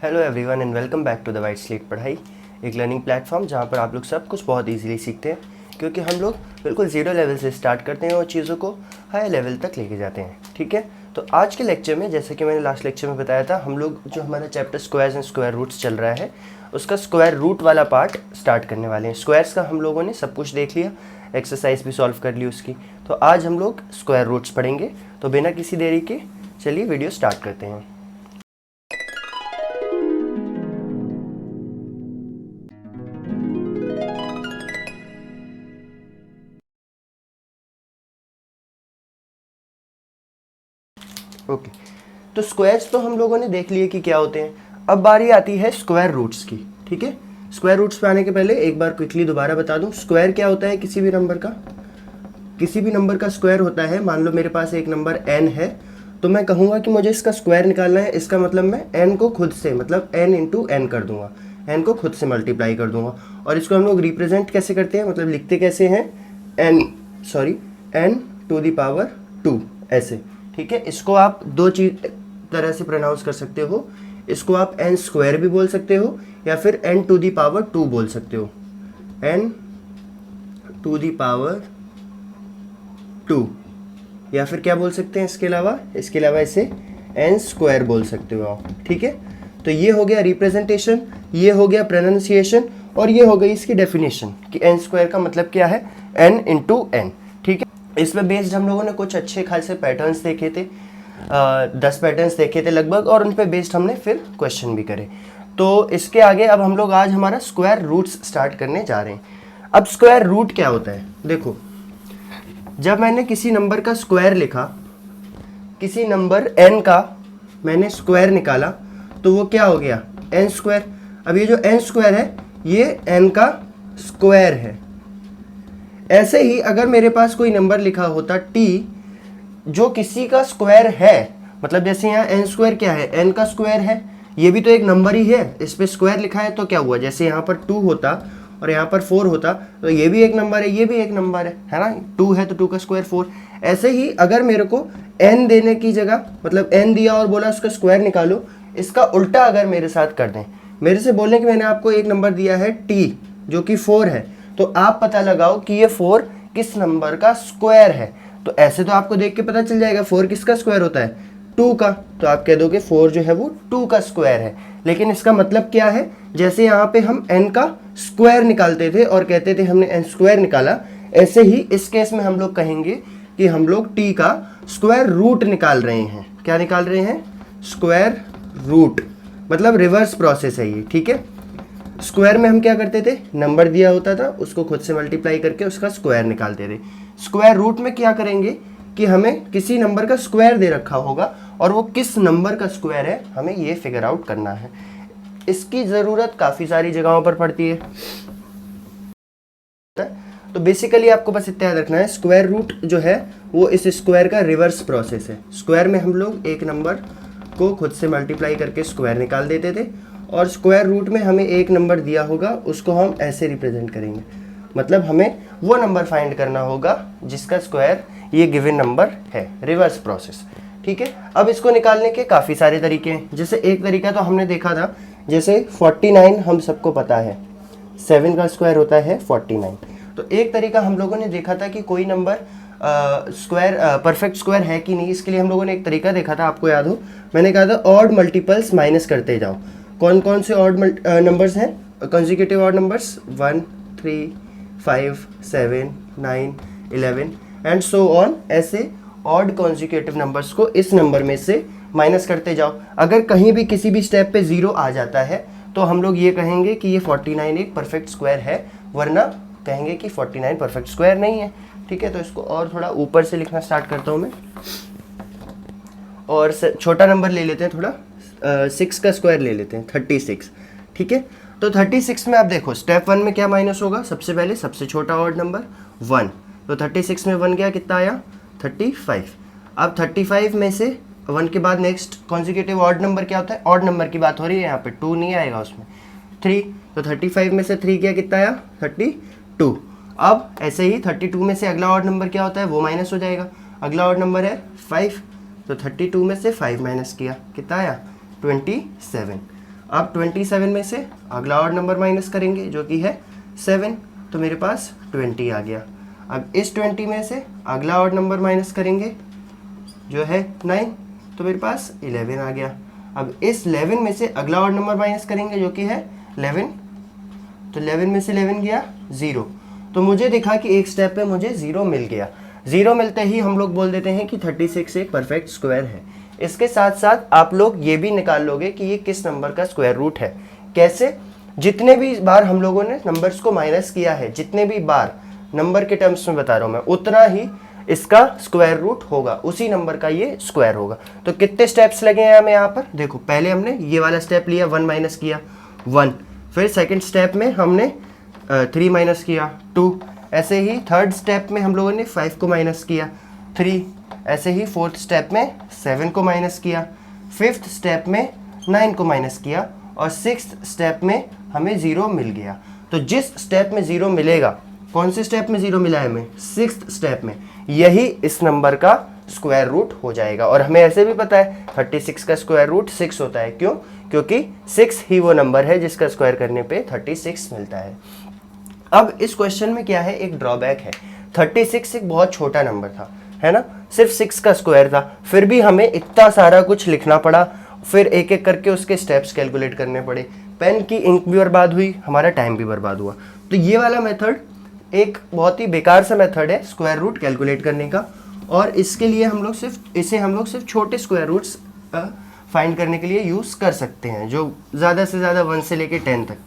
Hello everyone and welcome back to the white slate Padhai, एक learning platform जहाँ पर आप लोग सब कुछ बहुत इजीली सीखते हैं, क्योंकि हम लोग बिल्कुल ज़ीरो लेवल से स्टार्ट करते हैं और चीज़ों को हाई लेवल तक लेके जाते हैं। ठीक है, तो आज के लेक्चर में, जैसे कि मैंने लास्ट लेक्चर में बताया था, हम लोग जो हमारा chapter squares and square roots चल रहा है, उसका स्क्वायर रूट वाला पार्ट स्टार्ट करने वाले हैं। स्क्वायर्स का हम लोगों ने सब कुछ देख लिया, एक्सरसाइज भी सॉल्व कर ली उसकी। तो आज हम लोग स्क्वायर रूट्स पढ़ेंगे। तो बिना किसी देरी के चलिए वीडियो स्टार्ट करते हैं। ओके, तो स्क्वायर्स तो हम लोगों ने देख लिए कि क्या होते हैं। अब बारी आती है स्क्वायर रूट्स की। ठीक है, स्क्वायर रूट्स पे आने के पहले एक बार क्विकली दोबारा बता दूं, स्क्वायर क्या होता है। किसी भी नंबर का स्क्वायर होता है। मान लो मेरे पास एक नंबर n है, तो मैं कहूँगा कि मुझे इसका स्क्वायर निकालना है। इसका मतलब मैं n को खुद से, मतलब n इंटू n कर दूंगा, n को खुद से मल्टीप्लाई कर दूंगा। और इसको हम लोग रिप्रेजेंट कैसे करते हैं, मतलब लिखते कैसे हैं, n टू द पावर 2 ऐसे। ठीक है, इसको आप दो चीज तरह से प्रोनाउंस कर सकते हो। इसको आप n स्क्वायर भी बोल सकते हो या फिर n टू दी पावर 2 बोल सकते हो, n टू दी पावर 2। या फिर क्या बोल सकते हैं इसके अलावा इसे n स्क्वायर बोल सकते हो आप। ठीक है, तो ये हो गया रिप्रेजेंटेशन, ये हो गया प्रोनाउंसिएशन, और ये हो गई इसकी डेफिनेशन कि n स्क्वायर का मतलब क्या है, n इंटू n। ठीक है, इसमें बेस्ड हम लोगों ने कुछ अच्छे खासे पैटर्न्स देखे थे, 10 पैटर्न्स देखे थे लगभग, और उन पे बेस्ड हमने फिर क्वेश्चन भी करे। तो इसके आगे अब हम लोग आज हमारा स्क्वायर रूट्स स्टार्ट करने जा रहे हैं। अब स्क्वायर रूट क्या होता है, देखो, जब मैंने किसी नंबर का स्क्वायर लिखा, किसी नंबर n का मैंने स्क्वायर निकाला, तो वो क्या हो गया, n स्क्वायर। अब ये जो n स्क्वायर है, ये n का स्क्वायर है। ऐसे ही अगर मेरे पास कोई नंबर लिखा होता t, जो किसी का स्क्वायर है, मतलब जैसे यहाँ n स्क्वायर क्या है, n का स्क्वायर है, ये भी तो एक नंबर ही है, इस पे स्क्वायर लिखा है, तो क्या हुआ, जैसे यहाँ पर 2 होता और यहाँ पर 4 होता, तो ये भी एक नंबर है, ये भी एक नंबर है ना। 2 है तो 2 का स्क्वायर 4। ऐसे ही अगर मेरे को n देने की जगह, मतलब n दिया और बोला उसका स्क्वायर निकालो, इसका उल्टा अगर मेरे साथ कर दें, मेरे से बोलें कि मैंने आपको एक नंबर दिया है t जो कि 4 है, तो आप पता लगाओ कि ये 4 किस नंबर का स्क्वायर है। तो ऐसे तो आपको देख के पता चल जाएगा 4 किसका स्क्वायर होता है, 2 का। तो आप कह दोगे 4 जो है वो 2 का स्क्वायर है। लेकिन इसका मतलब क्या है, जैसे यहाँ पे हम n का स्क्वायर निकालते थे और कहते थे हमने n स्क्वायर निकाला, ऐसे ही इस केस में हम लोग कहेंगे कि हम लोग t का स्क्वायर रूट निकाल रहे हैं। क्या निकाल रहे हैं, स्क्वायर रूट, मतलब रिवर्स प्रोसेस है ये। ठीक है, स्क्वायर में हम क्या करते थे, नंबर दिया होता था, उसको खुद से मल्टीप्लाई करके उसका स्क्वायर निकालते थे। स्क्वायर रूट में क्या करेंगे कि हमें किसी नंबर का स्क्वायर दे रखा होगा और वो किस नंबर का स्क्वायर है, हमें ये फिगर आउट करना है। इसकी ज़रूरत काफ़ी सारी जगहों पर पड़ती है, तो बेसिकली आपको बस इतना याद रखना है, स्क्वायर रूट जो है वो इस स्क्वायर का रिवर्स प्रोसेस है। स्क्वायर में हम लोग एक नंबर को खुद से मल्टीप्लाई करके स्क्वायर निकाल देते थे, और स्क्वायर रूट में हमें एक नंबर दिया होगा, उसको हम ऐसे रिप्रेजेंट करेंगे, मतलब हमें वो नंबर फाइंड करना होगा जिसका स्क्वायर ये गिवन नंबर है। Reverse process. ठीक है, अब इसको निकालने के काफ़ी सारे तरीके हैं। जैसे एक तरीका तो हमने देखा था, जैसे 49 हम सबको पता है, 7 का स्क्वायर होता है 49। तो एक तरीका हम लोगों ने देखा था कि कोई नंबर स्क्वायर परफेक्ट स्क्वायर है कि नहीं। इसके लिए हम लोगों ने एक तरीका देखा था, आपको याद हो, मैंने कहा था ऑड मल्टीपल्स माइनस करते जाओ। कौन कौन से ऑड नंबर्स हैं, consecutive odd numbers, 1 3 5 7 9 11 and so on. ऐसे ऑड कंसेक्यूटिव नंबर्स को इस नंबर में से माइनस करते जाओ। अगर कहीं भी किसी भी स्टेप पे 0 आ जाता है तो हम लोग ये कहेंगे कि ये 49 एक परफेक्ट स्क्वायर है, वरना कहेंगे कि 49 परफेक्ट स्क्वायर नहीं है। ठीक है, तो इसको और थोड़ा ऊपर से लिखना स्टार्ट करता हूँ मैं, और छोटा नंबर ले लेते हैं, थोड़ा 6 का स्क्वायर ले लेते हैं, 36। ठीक है, तो 36 में आप देखो स्टेप 1 में क्या माइनस होगा, सबसे पहले सबसे छोटा ऑड नंबर 1, तो 36 में 1 गया, कितना आया 35। अब 35 में से 1 के बाद नेक्स्ट कॉन्जिक्यूटिव ऑड नंबर क्या होता है, ऑड नंबर की बात हो रही है यहाँ पे, 2 नहीं आएगा उसमें, 3। तो 35 में से 3 गया, कितना आया 32। अब ऐसे ही 32 में से अगला ऑड नंबर क्या होता है, वो माइनस हो जाएगा। अगला ऑड नंबर है 5, तो 32 में से 5 माइनस किया, कितना आया 27। अब 27 में से अगला ऑड नंबर माइनस करेंगे जो कि है 7, तो मेरे पास 20 आ गया। अब इस 20 में से अगला ऑड नंबर माइनस करेंगे जो है 9, तो मेरे पास 11 आ गया। अब इस 11 में से अगला ऑड नंबर माइनस करेंगे जो कि है 11, तो 11 में से 11 गया 0, तो मुझे दिखा कि एक स्टेप पे मुझे 0 मिल गया। 0 मिलते ही हम लोग बोल देते हैं कि 36 एक परफेक्ट स्क्वायर है। इसके साथ साथ आप लोग ये भी निकाल लोगे कि ये किस नंबर का स्क्वायर रूट है। कैसे? जितने भी बार हम लोगों ने नंबर्स को माइनस किया है, जितने भी बार नंबर के टर्म्स में बता रहा हूँ मैं, उतना ही इसका स्क्वायर रूट होगा, उसी नंबर का ये स्क्वायर होगा। तो कितने स्टेप्स लगे हैं हमें यहाँ पर? देखो, पहले हमने ये वाला स्टेप लिया, 1 माइनस किया 1, फिर सेकंड स्टेप में हमने 3 माइनस किया 2, ऐसे ही थर्ड स्टेप में हम लोगों ने 5 को माइनस किया 3, ऐसे ही फोर्थ स्टेप में 7 को माइनस किया, फिफ्थ स्टेप में 9 को माइनस किया, और सिक्स्थ स्टेप में हमें 0 मिल गया। तो जिस स्टेप में 0 मिलेगा, कौन से स्टेप में 0 मिला है हमें? सिक्स्थ स्टेप में, यही इस नंबर का स्क्वायर रूट हो जाएगा। और हमें ऐसे भी पता है 36 का स्क्वायर रूट 6 होता है। क्यों? क्योंकि 6 ही वो नंबर है जिसका स्क्वायर करने पे 36 मिलता है। अब इस क्वेश्चन में क्या है, एक ड्रॉबैक है। 36 एक बहुत छोटा नंबर था, है ना, सिर्फ 6 का स्क्वायर था, फिर भी हमें इतना सारा कुछ लिखना पड़ा, फिर एक एक करके उसके स्टेप्स कैलकुलेट करने पड़े, पेन की इंक भी बर्बाद हुई, हमारा टाइम भी बर्बाद हुआ। तो ये वाला मेथड एक बहुत ही बेकार सा मेथड है स्क्वायर रूट कैलकुलेट करने का, और इसके लिए हम लोग सिर्फ छोटे स्क्वायर रूट्स फाइंड करने के लिए यूज़ कर सकते हैं, जो ज़्यादा से ज़्यादा 1 से लेके 10 तक,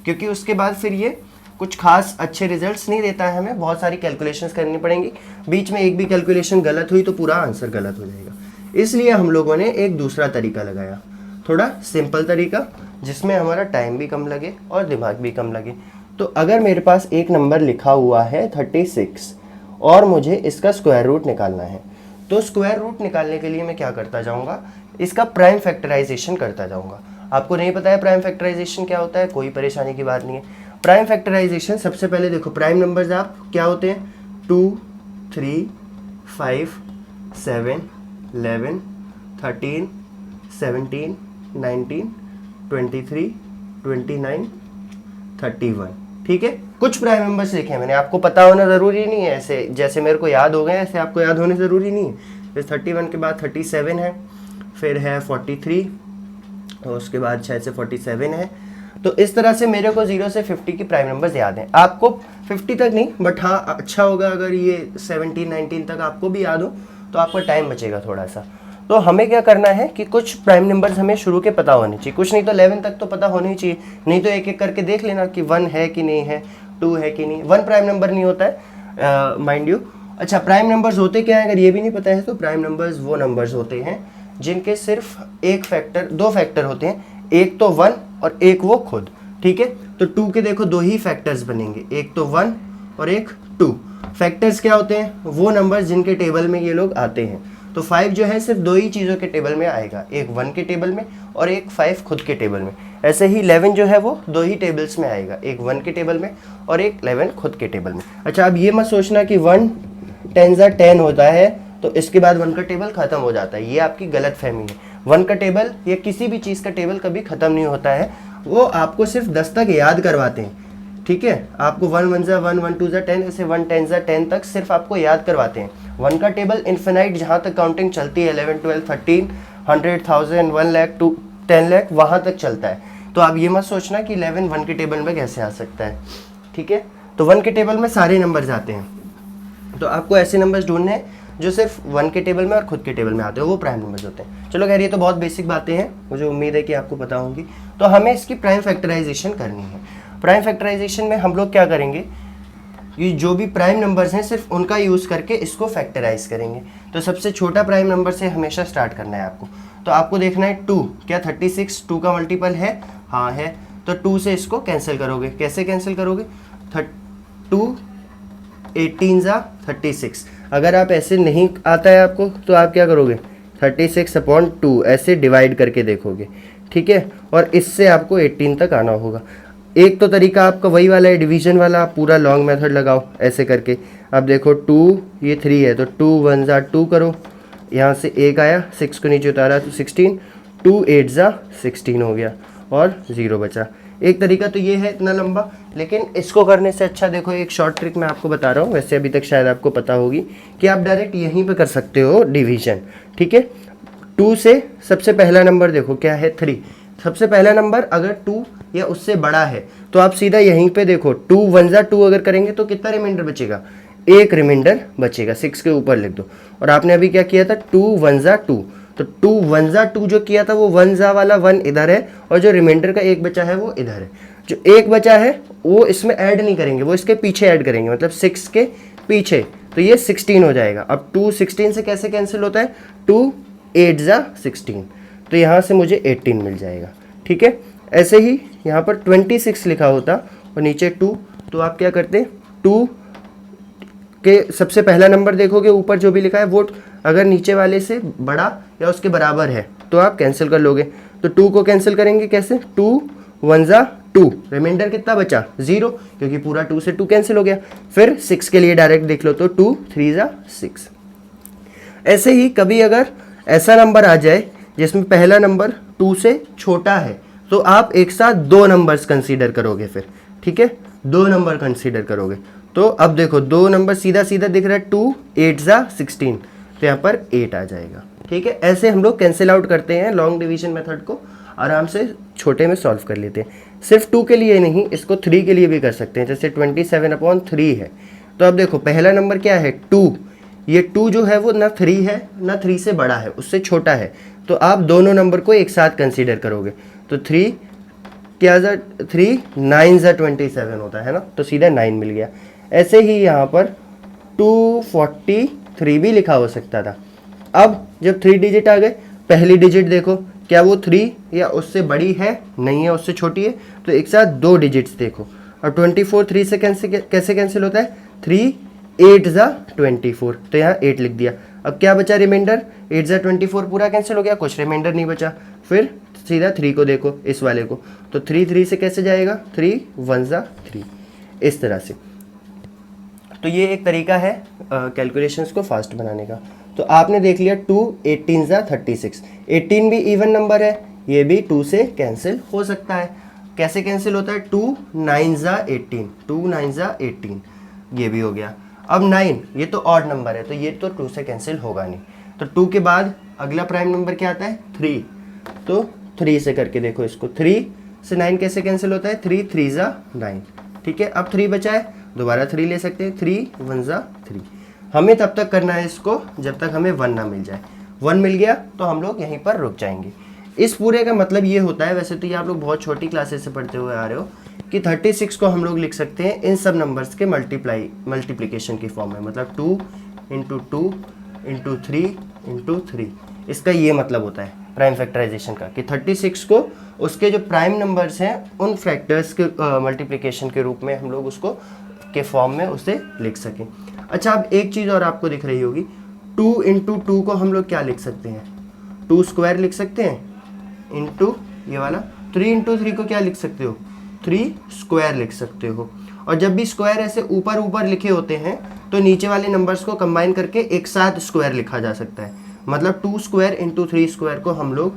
क्योंकि उसके बाद फिर ये कुछ खास अच्छे रिजल्ट्स नहीं देता है, हमें बहुत सारी कैलकुलेशंस करनी पड़ेंगी, बीच में एक भी कैलकुलेशन गलत हुई तो पूरा आंसर गलत हो जाएगा। इसलिए हम लोगों ने एक दूसरा तरीका लगाया, थोड़ा सिंपल तरीका, जिसमें हमारा टाइम भी कम लगे और दिमाग भी कम लगे। तो अगर मेरे पास एक नंबर लिखा हुआ है 36 और मुझे इसका स्क्वायर रूट निकालना है, तो स्क्वायर रूट निकालने के लिए मैं क्या करता जाऊँगा, इसका प्राइम फैक्टराइजेशन करता जाऊँगा। आपको नहीं पता है प्राइम फैक्टराइजेशन क्या होता है, कोई परेशानी की बात नहीं है। प्राइम फैक्टराइजेशन, सबसे पहले देखो, प्राइम नंबर्स आप क्या होते हैं, 2, 3, 5, 7, 11, 13, 17, 19, 23, 29, 31, ठीक है। कुछ प्राइम नंबर्स लिखे हैं मैंने, आपको पता होना ज़रूरी नहीं है, ऐसे जैसे मेरे को याद हो गए ऐसे आपको याद होने ज़रूरी नहीं है। फिर 31 के बाद 37 है, फिर है 43, और उसके बाद शायद से 47 है। तो इस तरह से मेरे को 0 से 50 की प्राइम नंबर्स याद हैं। आपको 50 तक नहीं, बट हाँ अच्छा होगा अगर ये 17, 19 तक आपको भी याद हो, तो आपका टाइम बचेगा थोड़ा सा। तो हमें क्या करना है कि कुछ प्राइम नंबर्स हमें शुरू के पता होने चाहिए, कुछ नहीं तो 11 तक तो पता होने ही चाहिए, नहीं तो एक एक करके देख लेना कि 1 है कि नहीं है, 2 है कि नहीं। 1 प्राइम नंबर नहीं होता है, माइंड यू। अच्छा, प्राइम नंबर्स होते क्या है, अगर ये भी नहीं पता है तो प्राइम नंबर्स वो नंबर्स होते हैं जिनके सिर्फ एक फैक्टर, 2 फैक्टर होते हैं, एक तो 1 और एक वो खुद, ठीक है। तो 2 के देखो 2 ही फैक्टर्स बनेंगे, एक तो 1 और एक 2। फैक्टर्स क्या होते हैं, वो नंबर्स जिनके टेबल में ये लोग आते हैं। तो 5 जो है सिर्फ 2 ही चीज़ों के टेबल में आएगा, एक 1 के टेबल में और एक 5 खुद के टेबल में। ऐसे ही 11 जो है वो 2 ही टेबल्स में आएगा, एक 1 के टेबल में और एक 11 खुद के टेबल में। अच्छा, अब ये मत सोचना कि 1 10 होता है तो इसके बाद 1 का टेबल खत्म हो जाता है, ये आपकी गलत फहमी है। 1 का टेबल या किसी भी चीज़ का टेबल कभी ख़त्म नहीं होता है, वो आपको सिर्फ 10 तक याद करवाते हैं, ठीक है। आपको 1 1 जा 1, 1 2 जा 10, ऐसे 1 10 जा 10 तक सिर्फ आपको याद करवाते हैं। 1 का टेबल इन्फिनाइट जहाँ तक काउंटिंग चलती है, 11 12 13 100 1000 1 लाख 2 10 लाख वहाँ तक चलता है। तो आप ये मत सोचना कि 11 1 के टेबल में कैसे आ सकता है, ठीक है। तो 1 के टेबल में सारे नंबर्स आते हैं, तो आपको ऐसे नंबर्स ढूंढने हैं जो सिर्फ 1 के टेबल में और खुद के टेबल में आते हैं, वो प्राइम नंबर्स होते हैं। चलो खैर, ये तो बहुत बेसिक बातें हैं, मुझे उम्मीद है कि आपको पता होंगी। तो हमें इसकी प्राइम फैक्टराइजेशन करनी है। प्राइम फैक्टराइजेशन में हम लोग क्या करेंगे, ये जो भी प्राइम नंबर्स हैं सिर्फ उनका यूज़ करके इसको फैक्टराइज करेंगे। तो सबसे छोटा प्राइम नंबर से हमेशा स्टार्ट करना है आपको। तो आपको देखना है 2, क्या 36 2 का मल्टीपल है? हाँ है। तो 2 से इसको कैंसिल करोगे, कैसे कैंसिल करोगे, 2 18 जा 36। अगर आप ऐसे नहीं आता है आपको तो आप क्या करोगे, 36/2 ऐसे डिवाइड करके देखोगे, ठीक है। और इससे आपको 18 तक आना होगा। एक तो तरीका आपका वही वाला है, डिवीजन वाला, आप पूरा लॉन्ग मेथड लगाओ ऐसे करके। अब देखो 2 ये 3 है, तो 2 1 जा 2 करो, यहाँ से 1 आया, 6 को नीचे उतारा तो 16, 2 8 जा 16 हो गया। और 0 बचा। एक तरीका तो ये है इतना लंबा, लेकिन इसको करने से अच्छा देखो एक शॉर्ट ट्रिक मैं आपको बता रहा हूँ, वैसे अभी तक शायद आपको पता होगी, कि आप डायरेक्ट यहीं पे कर सकते हो डिवीजन। ठीक है, 2 से सबसे पहला नंबर देखो क्या है 3, सबसे पहला नंबर अगर 2 या उससे बड़ा है तो आप सीधा यहीं पे देखो 2 1 जा 2 अगर करेंगे तो कितना रिमाइंडर बचेगा, एक रिमाइंडर बचेगा, 6 के ऊपर लिख दो। और आपने अभी क्या किया था 2 1 जा 2, तो 2 1 जा 2 जो किया था वो 1 जा वाला 1 इधर है, और जो रिमाइंडर का एक बचा है वो इधर है। जो एक बचा है वो इसमें ऐड नहीं करेंगे, वो इसके पीछे ऐड करेंगे, मतलब 6 के पीछे, तो ये 16 हो जाएगा। अब 2 16 से कैसे कैंसिल होता है, 2 8 जा 16, तो यहाँ से मुझे 18 मिल जाएगा। ठीक है, ऐसे ही यहाँ पर 26 लिखा होता और नीचे 2, तो आप क्या करते 2 के सबसे पहला नंबर देखोगे ऊपर जो भी लिखा है वो अगर नीचे वाले से बड़ा या उसके बराबर है तो आप कैंसिल कर लोगे। तो 2 को कैंसिल करेंगे कैसे, 2 1 जा 2, रिमाइंडर कितना बचा 0, क्योंकि पूरा 2 से 2 कैंसिल हो गया। फिर 6 के लिए डायरेक्ट देख लो, तो 2 3 जा 6। ऐसे ही कभी अगर ऐसा नंबर आ जाए जिसमें पहला नंबर 2 से छोटा है तो आप एक साथ 2 नंबर्स कंसीडर करोगे फिर। ठीक है, 2 नंबर कंसीडर करोगे। तो अब देखो 2 नंबर सीधा सीधा दिख रहा है, 2 8 जा 16, तो यहाँ पर 8 आ जाएगा। ठीक है, ऐसे हम लोग कैंसिल आउट करते हैं लॉन्ग डिवीजन मेथड को, आराम से छोटे में सॉल्व कर लेते हैं। सिर्फ 2 के लिए नहीं, इसको 3 के लिए भी कर सकते हैं, जैसे 27/3 है। तो अब देखो पहला नंबर क्या है 2, ये 2 जो है वो ना 3 है ना 3 से बड़ा है, उससे छोटा है, तो आप दोनों नंबर को एक साथ कंसीडर करोगे। तो 3 क्या जा 3 9 जा 27 होता है ना, तो सीधा 9 मिल गया। ऐसे ही यहाँ पर 243 भी लिखा हो सकता था। अब जब 3 डिजिट आ गए, पहली डिजिट देखो क्या वो 3 या उससे बड़ी है, नहीं है, उससे छोटी है, तो एक साथ 2 डिजिट्स देखो। और 24 3 से कैसे कैंसिल होता है, 3 8 जा 24, तो यहाँ 8 लिख दिया। अब क्या बचा रिमाइंडर, 8 जा 24 पूरा कैंसिल हो गया, कुछ रिमाइंडर नहीं बचा। फिर सीधा 3 को देखो, इस वाले को, तो 3 3 से कैसे जाएगा, 3 1 जा 3, इस तरह से। तो ये एक तरीका है कैलकुलेशंस को फास्ट बनाने का। तो आपने देख लिया 2 18 जा 36, 18 भी इवन नंबर है, ये भी 2 से कैंसिल हो सकता है। कैसे कैंसिल होता है, 2 9 जा 18, 2 9 जा 18, ये भी हो गया। अब 9 ये तो ऑड नंबर है, तो ये तो 2 से कैंसिल होगा नहीं। तो 2 के बाद अगला प्राइम नंबर क्या आता है 3, तो 3 से करके देखो इसको, 3 से 9 कैसे कैंसिल होता है, 3 3 जा 9। ठीक है, अब 3 बचा है, दोबारा 3 ले सकते हैं, 3 1 जा 3। हमें तब तक करना है इसको जब तक हमें 1 ना मिल जाए। 1 मिल गया तो हम लोग यहीं पर रुक जाएंगे। इस पूरे का मतलब ये होता है, वैसे तो ये आप लोग बहुत छोटी क्लासेस से पढ़ते हुए आ रहे हो, कि 36 को हम लोग लिख सकते हैं इन सब नंबर्स के मल्टीप्लिकेशन की फॉर्म में, मतलब 2 × 2 × 3 × 3। इसका ये मतलब होता है प्राइम फैक्टराइजेशन का, कि 36 को उसके जो प्राइम नंबर्स हैं उन फैक्टर्स के मल्टीप्लिकेशन के रूप में हम लोग उसको के फॉर्म में उसे लिख सकें। अच्छा, अब एक चीज़ और आपको दिख रही होगी, 2 × 2 को हम लोग क्या लिख सकते हैं, 2 स्क्वायर लिख सकते हैं, इंटू ये वाला 3 × 3 को क्या लिख सकते हो, 3 स्क्वायर लिख सकते हो। और जब भी स्क्वायर ऐसे ऊपर ऊपर लिखे होते हैं तो नीचे वाले नंबर्स को कंबाइन करके एक साथ स्क्वायर लिखा जा सकता है। मतलब 2 स्क्वायर × 3 स्क्वायर को हम लोग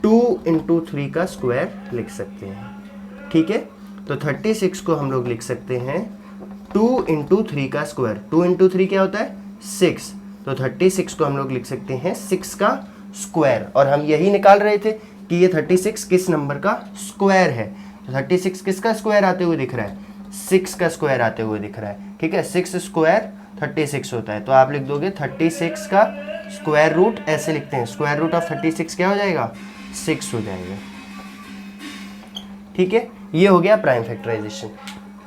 2 × 3 का स्क्वायर लिख सकते हैं। ठीक है, तो 36 को हम लोग लिख सकते हैं 2 × 3 का स्क्वायर। 2 × 3 क्या होता है 6, तो 36 को हम लोग लिख सकते हैं 6 का स्क्वायर। और हम यही निकाल रहे थे कि ये 36 किस नंबर का स्क्वायर है। तो 36 किसका स्क्वायर आते हुए दिख रहा है, 6 का स्क्वायर आते हुए दिख रहा है। ठीक है, 6 स्क्वायर 36 होता है, तो आप लिख दोगे 36 का स्क्वायर रूट, ऐसे लिखते हैं, स्क्वायर रूट ऑफ 36 क्या हो जाएगा 6 हो जाएगा। ठीक है, ये हो गया प्राइम फैक्टराइजेशन।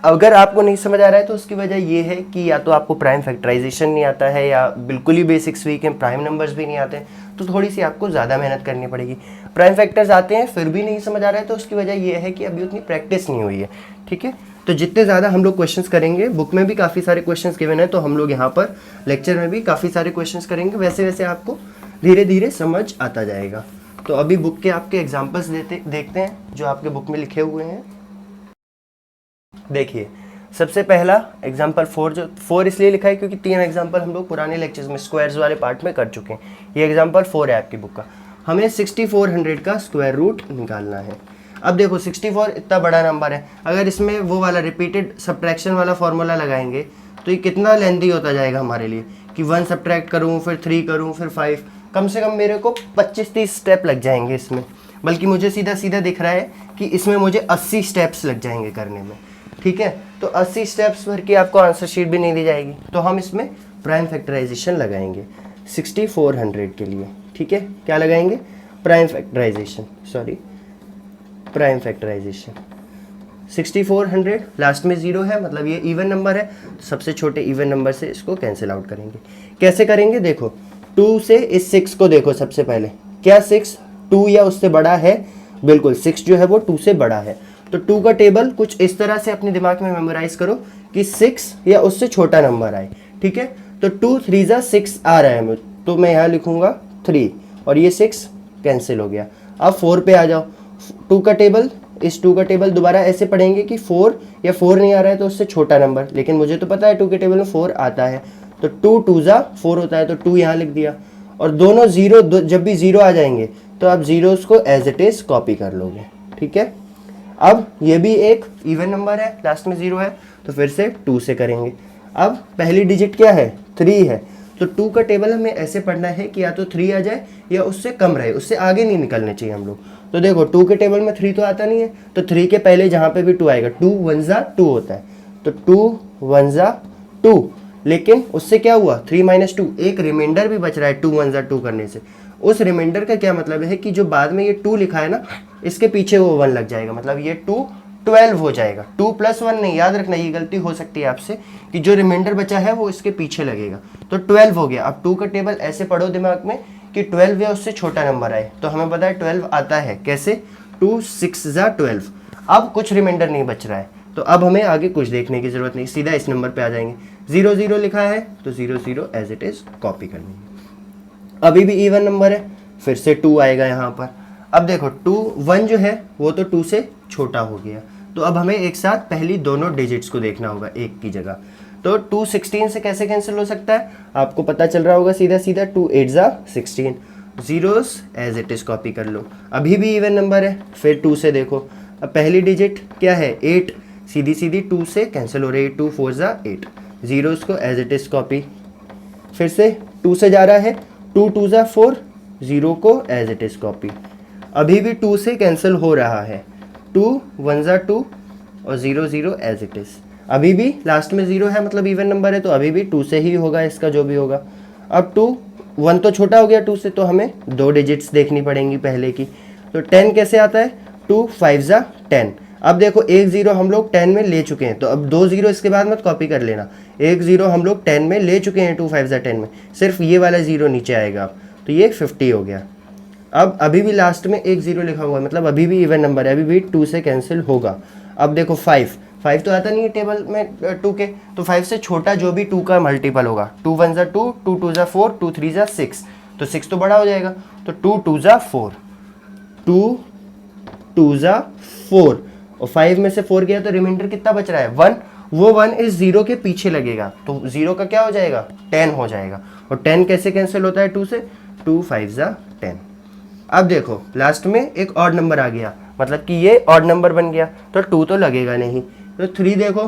अगर आपको नहीं समझ आ रहा है तो उसकी वजह ये है कि या तो आपको प्राइम फैक्टराइजेशन नहीं आता है, या बिल्कुल ही बेसिक्स वीक हैं, प्राइम नंबर्स भी नहीं आते हैं, तो थोड़ी सी आपको ज़्यादा मेहनत करनी पड़ेगी। प्राइम फैक्टर्स आते हैं फिर भी नहीं समझ आ रहा है, तो उसकी वजह ये है कि अभी उतनी प्रैक्टिस नहीं हुई है। ठीक है, तो जितने ज़्यादा हम लोग क्वेश्चंस करेंगे, बुक में भी काफ़ी सारे क्वेश्चंस गिवन है, तो हम लोग यहाँ पर लेक्चर में भी काफ़ी सारे क्वेश्चंस करेंगे, वैसे वैसे आपको धीरे धीरे समझ आता जाएगा। तो अभी बुक के आपके एग्जाम्पल्स देखते हैं जो आपके बुक में लिखे हुए हैं। देखिए, सबसे पहला एग्जाम्पल 4, जो 4 इसलिए लिखा है क्योंकि 3 एग्जाम्पल हम लोग पुराने लेक्चर्स में स्क्वायर्स वाले पार्ट में कर चुके हैं। ये एग्जाम्पल 4 है आपकी बुक का। हमें 6400 का स्क्वायर रूट निकालना है। अब देखो 64 इतना बड़ा नंबर है, अगर इसमें वो वाला रिपीटेड सब्ट्रैक्शन वाला फॉर्मूला लगाएंगे तो ये कितना लेंथी होता जाएगा हमारे लिए कि 1 सब्ट्रैक्ट करूँ, फिर 3 करूँ, फिर 5, कम से कम मेरे को 25-30 स्टेप लग जाएंगे इसमें। बल्कि मुझे सीधा सीधा दिख रहा है कि इसमें मुझे 80 स्टेप्स लग जाएंगे करने में। ठीक है, तो 80 स्टेप्स भर के आपको आंसर शीट भी नहीं दी जाएगी, तो हम इसमें प्राइम फैक्टराइजेशन लगाएंगे 6400 के लिए। ठीक है, क्या लगाएंगे? Prime factorization, sorry prime factorization 6400, last में 0 है मतलब ये इवन नंबर है, तो सबसे छोटे इवन नंबर से इसको कैंसिल आउट करेंगे। कैसे करेंगे? देखो 2 से इस 6 को देखो, सबसे पहले क्या 6 2 या उससे बड़ा है? बिल्कुल 6 जो है वो 2 से बड़ा है। तो 2 का टेबल कुछ इस तरह से अपने दिमाग में मेमोराइज करो कि 6 या उससे छोटा नंबर आए। ठीक है, तो 2 3 जा 6 आ रहा है, तो मैं यहाँ लिखूंगा 3 और ये 6 कैंसिल हो गया। अब 4 पे आ जाओ, 2 का टेबल, इस 2 का टेबल दोबारा ऐसे पढ़ेंगे कि 4 या 4 नहीं आ रहा है तो उससे छोटा नंबर, लेकिन मुझे तो पता है 2 के टेबल में 4 आता है, तो 2 2 जा 4 होता है, तो 2 यहाँ लिख दिया। और दोनों जीरो जब भी जीरो आ जाएंगे तो आप जीरोस को एज इट इज कॉपी कर लोगे। ठीक है, अब ये भी एक इवन नंबर है, लास्ट में 0 है, तो फिर से 2 से करेंगे। अब पहली डिजिट क्या है? 3 है, तो 2 का टेबल हमें ऐसे पढ़ना है कि या तो 3 आ जाए या उससे कम रहे, उससे आगे नहीं निकलने चाहिए हम लोग। तो देखो 2 के टेबल में 3 तो आता नहीं है, तो 3 के पहले जहाँ पे भी 2 आएगा, 2 1 जा 2 होता है, तो 2 1 जा 2, लेकिन उससे क्या हुआ? 3 - 2, एक रिमाइंडर भी बच रहा है 2 1 जा 2 करने से। उस रिमाइंडर का क्या मतलब है कि जो बाद में ये 2 लिखा है ना, इसके पीछे वो 1 लग जाएगा, मतलब ये 2 12 हो जाएगा। 2 + 1 नहीं, याद रखना ये गलती हो सकती है आपसे कि जो रिमाइंडर बचा है वो इसके पीछे लगेगा, तो 12 हो गया। अब 2 का टेबल ऐसे पढ़ो दिमाग में कि 12 या उससे छोटा नंबर आए, तो हमें पता है 12 आता है, कैसे? 2 6 जा 12। अब कुछ रिमाइंडर नहीं बच रहा है, तो अब हमें आगे कुछ देखने की जरूरत नहीं, सीधा इस नंबर पे आ जाएंगे। 0 0 लिखा है तो 0 0 एज इट इज कॉपी कर लेंगे। अभी भी इवन नंबर है, फिर से 2 आएगा यहाँ पर। अब देखो 2 1 जो है वो तो 2 से छोटा हो गया, तो अब हमें एक साथ पहली दोनों डिजिट्स को देखना होगा एक की जगह। तो 2 16 से कैसे कैंसिल हो सकता है आपको पता चल रहा होगा, सीधा सीधा 2 8 जा 16, zeros as it is copy कर लो। अभी भी इवन नंबर है, फिर 2 से देखो, अब पहली डिजिट क्या है? 8, सीधी सीधी 2 से कैंसिल हो रही है, 2 4 जा 8, जीरोस को एज इट इज कॉपी। फिर से 2 से जा रहा है, 2 2 जा 4, 0 को एज इट इज कॉपी। अभी भी 2 से कैंसिल हो रहा है, 2 1 जा 2 और 0 0 एज इट इज। अभी भी लास्ट में 0 है, मतलब इवन नंबर है, तो अभी भी 2 से ही होगा इसका जो भी होगा। अब 2 1 तो छोटा हो गया 2 से, तो हमें 2 डिजिट्स देखनी पड़ेंगी पहले की। तो 10 कैसे आता है? 2 5 जा 10। अब देखो एक 0 हम लोग 10 में ले चुके हैं, तो अब 2 0 इसके बाद मत कॉपी कर लेना। एक 0 हम लोग 10 में ले चुके हैं, 2 5 जा 10 में, सिर्फ ये वाला 0 नीचे आएगा, तो ये 50 हो गया। अब अभी भी लास्ट में एक 0 लिखा हुआ है, मतलब अभी भी इवन नंबर है, अभी भी 2 से कैंसिल होगा। अब देखो 5 तो आता नहीं है टेबल में 2 के, तो 5 से छोटा जो भी 2 का मल्टीपल होगा, 2 1 जा 2, 2 2 जा 4, 2 3 जा 6, तो 6 तो बड़ा हो जाएगा, तो 2 2 जा 4, 2 2 जा 4, और 5 में से 4 गया तो रिमाइंडर कितना बच रहा है? 1, वो 1 इस 0 के पीछे लगेगा, तो 0 का क्या हो जाएगा? 10 हो जाएगा। और 10 कैसे कैंसिल होता है 2 से? 2 5 जा 10। अब देखो लास्ट में एक ऑड नंबर आ गया, मतलब कि ये ऑड नंबर बन गया, तो 2 तो लगेगा नहीं। तो 3 देखो,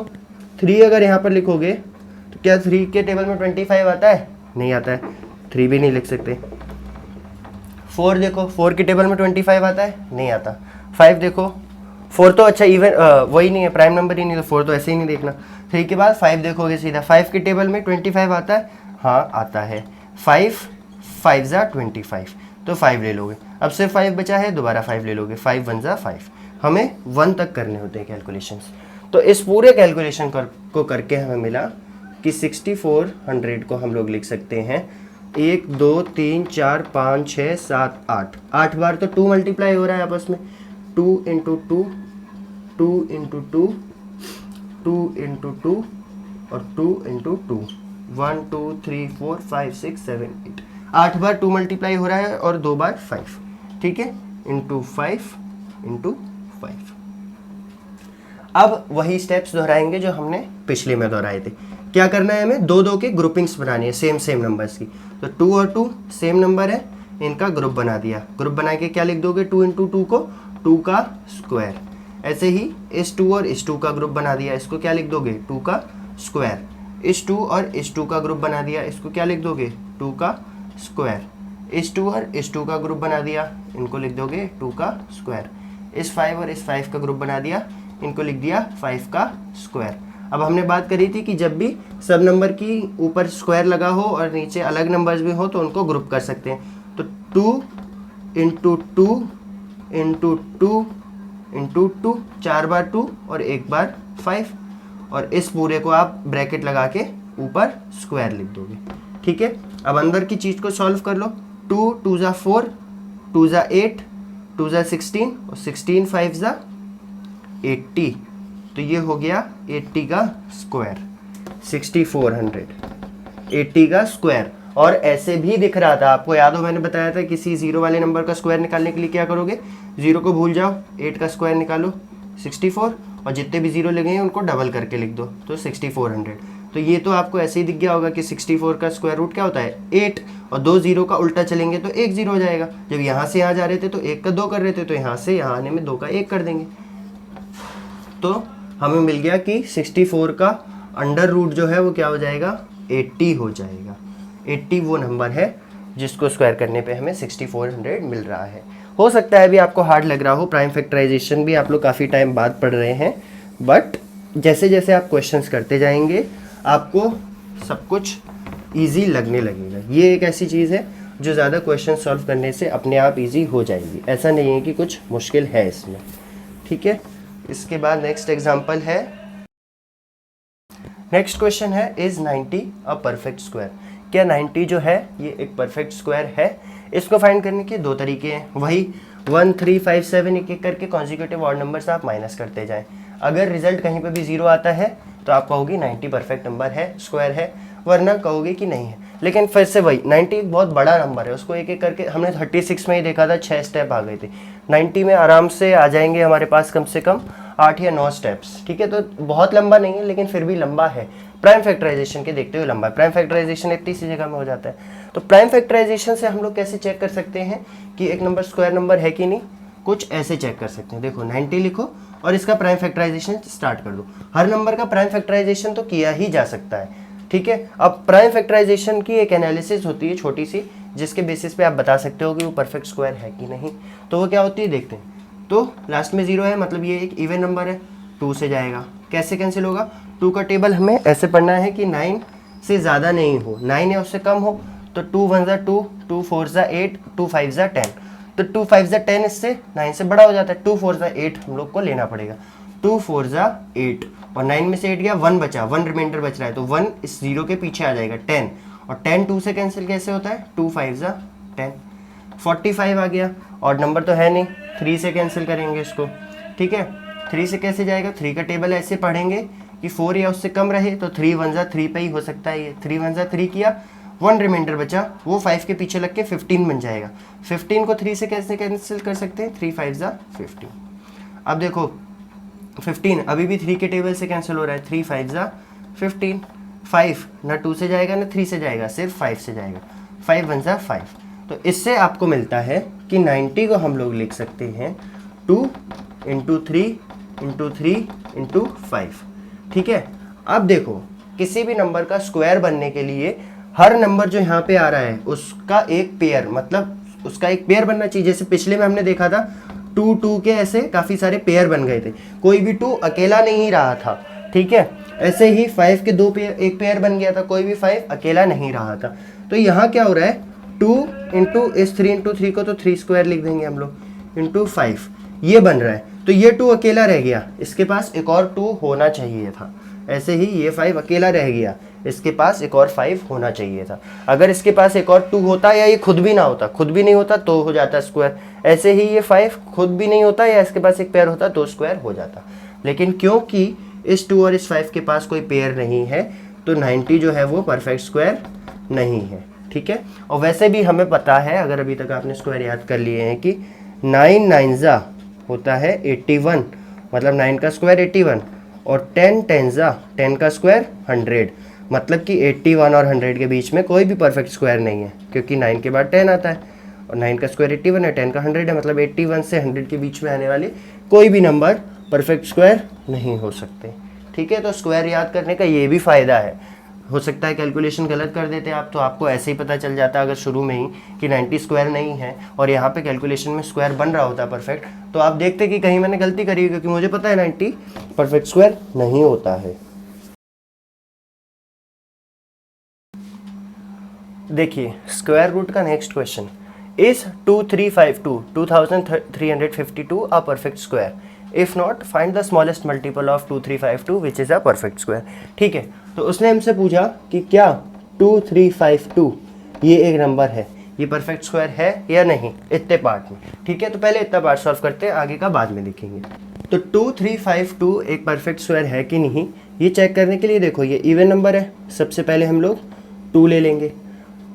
3 अगर यहाँ पर लिखोगे तो क्या 3 के टेबल में 25 आता है? नहीं आता है, 3 भी नहीं लिख सकते। 4 देखो, 4 के टेबल में 25 आता है? नहीं आता। 5 देखो, 4 तो अच्छा इवन वही नहीं है, प्राइम नंबर ही नहीं, तो 4 तो ऐसे ही नहीं देखना। 3 के बाद 5 देखोगे सीधा, 5 के टेबल में 25 आता है? हाँ आता है। 5 5 जा 25, तो 5 ले लोगे। अब सिर्फ 5 बचा है, दोबारा 5 ले लोगे, 5 1 जा 5। हमें 1 तक करने होते हैं कैलकुलेशंस। तो इस पूरे कैलकुलेशन को करके हमें मिला कि 6400 को हम लोग लिख सकते हैं 1 2 3 4 5 6 7 8, 8 बार तो 2 मल्टीप्लाई हो रहा है आपस में, 2 × 2, 2 × 2, 2 × 2 और 2 × 2, 1 2 3 4 5 6 7 8, 8 बार 2 मल्टीप्लाई हो रहा है और 2 बार 5, ठीक है, × 5 × 5। अब वही स्टेप्स दोहराएंगे जो हमने पिछले में दोहराए थे। क्या करना है हमें? 2 2 के ग्रुपिंग्स बनानी है सेम नंबर्स की। तो 2 और 2 सेम नंबर है, इनका ग्रुप बना दिया। ग्रुप बना के क्या लिख दोगे? 2 × 2 को 2 का स्क्वायर। ऐसे ही इस 2 और इस 2 का ग्रुप बना दिया, इसको क्या लिख दोगे 2 का स्क्वायर। इस 2 और इस 2 का ग्रुप बना दिया, इसको क्या लिख दोगे 2 का स्क्वायर। इस 2 और इस 2 का ग्रुप बना दिया, इनको लिख दोगे 2 का स्क्वायर। इस 5 और इस 5 का ग्रुप बना दिया, इनको लिख दिया 5 का स्क्वायर। अब हमने बात करी थी कि जब भी सब नंबर की ऊपर स्क्वायर लगा हो और नीचे अलग नंबर्स भी हो तो उनको ग्रुप कर सकते हैं। तो 2 इंटू 2 इंटू 2 इंटू 2, 4 बार 2 और 1 बार 5, और इस पूरे को आप ब्रैकेट लगा के ऊपर स्क्वायर लिख दोगे। ठीक है, अब अंदर की चीज़ को सॉल्व कर लो। 2 2 ज़ा 4, 2 ज़ा 8, 2 ज़ा 16 और 16 5 ज़ा 80। तो ये हो गया 80 का स्क्वायर, 6400, 80 का स्क्वायर। और ऐसे भी दिख रहा था, आपको याद हो मैंने बताया था किसी जीरो वाले नंबर का स्क्वायर निकालने के लिए क्या करोगे, जीरो को भूल जाओ, 8 का स्क्वायर निकालो 64, और जितने भी जीरो लगे हैं उनको डबल करके लिख दो, तो 6400। तो ये तो आपको ऐसे ही दिख गया होगा कि 64 का स्क्वायर रूट क्या होता है 8, और 2 जीरो का उल्टा चलेंगे तो 1 जीरो हो जाएगा। जब यहाँ से यहाँ जा रहे थे तो 1 का 2 कर रहे थे, तो यहाँ से यहाँ आने में 2 का 1 कर देंगे। तो हमें मिल गया कि 64 का अंडर रूट जो है वो क्या हो जाएगा 80 हो जाएगा। 80 वो नंबर है जिसको स्क्वायर करने पे हमें 6400 मिल रहा है। हो सकता है अभी आपको हार्ड लग रहा हो, प्राइम फैक्टराइजेशन भी आप लोग काफ़ी टाइम बाद पढ़ रहे हैं, बट जैसे जैसे आप क्वेश्चंस करते जाएंगे आपको सब कुछ ईजी लगने लगेगा। ये एक ऐसी चीज़ है जो ज़्यादा क्वेश्चन सॉल्व करने से अपने आप ईजी हो जाएगी, ऐसा नहीं है कि कुछ मुश्किल है इसमें। ठीक है, इसके बाद नेक्स्ट एग्जाम्पल है, नेक्स्ट क्वेश्चन है, इज 90 अ परफेक्ट स्क्वायर। क्या 90 जो है ये एक परफेक्ट स्क्वायर है? इसको फाइंड करने के दो तरीके हैं, वही 1 3 5 7 एक एक करके कॉन्जिक्यूटिव ऑड नंबर से आप माइनस करते जाएं। अगर रिजल्ट कहीं पे भी जीरो आता है तो आप कहोगे 90 परफेक्ट नंबर है, स्क्वायर है, वरना कहोगे कि नहीं है। लेकिन फिर से वही 90 एक बहुत बड़ा नंबर है, उसको एक एक करके हमने 36 में ही देखा था, 6 स्टेप आ गए थे। 90 में आराम से आ जाएंगे हमारे पास कम से कम 8 या 9 स्टेप्स। ठीक है, तो बहुत लंबा नहीं है लेकिन फिर भी लंबा है, प्राइम फैक्टराइजेशन के देखते हुए लंबा है। प्राइम फैक्टराइजेशन इतनी सी जगह में हो जाता है। तो प्राइम फैक्टराइजेशन से हम लोग कैसे चेक कर सकते हैं कि एक नंबर स्क्वायर नंबर है कि नहीं? कुछ ऐसे चेक कर सकते हैं, देखो 90 लिखो और इसका प्राइम फैक्टराइजेशन स्टार्ट कर दो। हर नंबर का प्राइम फैक्टराइजेशन तो किया ही जा सकता है। ठीक है, अब प्राइम फैक्टराइजेशन की एक एनालिसिस होती है छोटी सी, जिसके बेसिस पे आप बता सकते हो कि वो परफेक्ट स्क्वायर है कि नहीं। तो वो क्या होती है देखते हैं। तो लास्ट में 0 है, मतलब ये एक इवन नंबर है, 2 से जाएगा, कैसे कैंसिल होगा? 2 का टेबल हमें ऐसे पढ़ना है कि 9 से ज़्यादा नहीं हो, 9 या उससे कम हो। तो 2 1 ज़ा 2, 2 4 ज़ा 8, 2 5 ज़ा 10। तो 2 5 ज़ा 10 इससे 9 से बड़ा हो जाता है, 2 4 ज़ा 8 हम लोग को लेना पड़ेगा। 2 4 ज़ा 8 और 9 में से 8 गया, 1 बचा, 1 रिमाइंडर बच रहा है, तो 1 इस 0 के पीछे आ जाएगा 10, और 10 2 से कैंसिल कैसे होता है? 2 5 ज़ा 10, 45 आ गया। और नंबर तो है नहीं, 3 से कैंसिल करेंगे इसको। ठीक है, 3 से कैसे जाएगा? 3 का टेबल ऐसे पढ़ेंगे कि 4 या उससे कम रहे, तो 3 1 ज़ा 3 पे ही हो सकता है ये। 3 1 ज़ा 3 किया, 1 रिमाइंडर बचा, वो 5 के पीछे लग के 15 बन जाएगा। 15 को 3 से कैसे कैंसिल कर सकते हैं? 3 5 ज़ा 15। अब देखो 15 अभी भी 3 के टेबल से कैंसिल हो रहा है, 3 5 ज़ा 15। 5 ना 2 से जाएगा ना 3 से जाएगा, सिर्फ 5 से जाएगा, 5 1 ज़ा 5। तो इससे आपको मिलता है कि 90 को हम लोग लिख सकते हैं 2 इंटू 3 इंटू 3 इंटू 5। ठीक है, अब देखो किसी भी नंबर का स्क्वायर बनने के लिए हर नंबर जो यहाँ पे आ रहा है उसका एक पेयर, मतलब उसका एक पेयर बनना चाहिए। जैसे पिछले में हमने देखा था 2 2 के ऐसे काफ़ी सारे पेयर बन गए थे, कोई भी 2 अकेला नहीं रहा था। ठीक है, ऐसे ही 5 के 2 पेयर, एक पेयर बन गया था, कोई भी 5 अकेला नहीं रहा था। तो यहाँ क्या हो रहा है 2 इंटू इस 3 इंटू 3 को तो 3 स्क्वायर लिख देंगे हम लोग, इंटू 5 ये बन रहा है। तो ये 2 अकेला रह गया, इसके पास एक और 2 होना चाहिए था। ऐसे ही ये 5 अकेला रह गया, इसके पास एक और 5 होना चाहिए था। अगर इसके पास एक और 2 होता या ये खुद भी ना होता, खुद भी नहीं होता तो हो जाता स्क्वायर। ऐसे ही ये 5 खुद भी नहीं होता या इसके पास एक पेयर होता तो स्क्वायर हो जाता। लेकिन क्योंकि इस 2 और इस 5 के पास कोई पेयर नहीं है तो 90 जो है वो परफेक्ट स्क्वायर नहीं है। ठीक है, और वैसे भी हमें पता है, अगर अभी तक आपने स्क्वायर याद कर लिए हैं, कि 9 9 ज़ा होता है 81, मतलब 9 का स्क्वायर 81, और 10 10 ज़ा 10 का स्क्वायर 100, मतलब कि 81 और 100 के बीच में कोई भी परफेक्ट स्क्वायर नहीं है, क्योंकि 9 के बाद 10 आता है। और 9 का स्क्वायर 81 है, 10 का 100 है, मतलब 81 से 100 के बीच में आने वाले कोई भी नंबर परफेक्ट स्क्वायर नहीं हो सकते। ठीक है, तो स्क्वायर याद करने का ये भी फ़ायदा है। हो सकता है कैलकुलेशन गलत कर देते आप, तो आपको ऐसे ही पता चल जाता अगर शुरू में ही कि 90 स्क्वायर नहीं है और यहाँ पे कैलकुलेशन में स्क्वायर बन रहा होता परफेक्ट, तो आप देखते कि कहीं मैंने गलती करी, क्योंकि मुझे पता है 90 परफेक्ट स्क्वायर नहीं होता है। देखिए स्क्वायर रूट का next question, is 2352 a perfect square, if not find the smallest multiple of 2352 which is a perfect square. ठीक है, तो उसने हमसे पूछा कि क्या 2352 ये एक नंबर है, ये परफेक्ट स्क्वायर है या नहीं, इतने पार्ट में। ठीक है, तो पहले इतना पार्ट सॉल्व करते हैं, आगे का बाद में देखेंगे। तो 2352 एक परफेक्ट स्क्वायर है कि नहीं, ये चेक करने के लिए देखो ये इवन नंबर है, सबसे पहले हम लोग 2 ले लेंगे।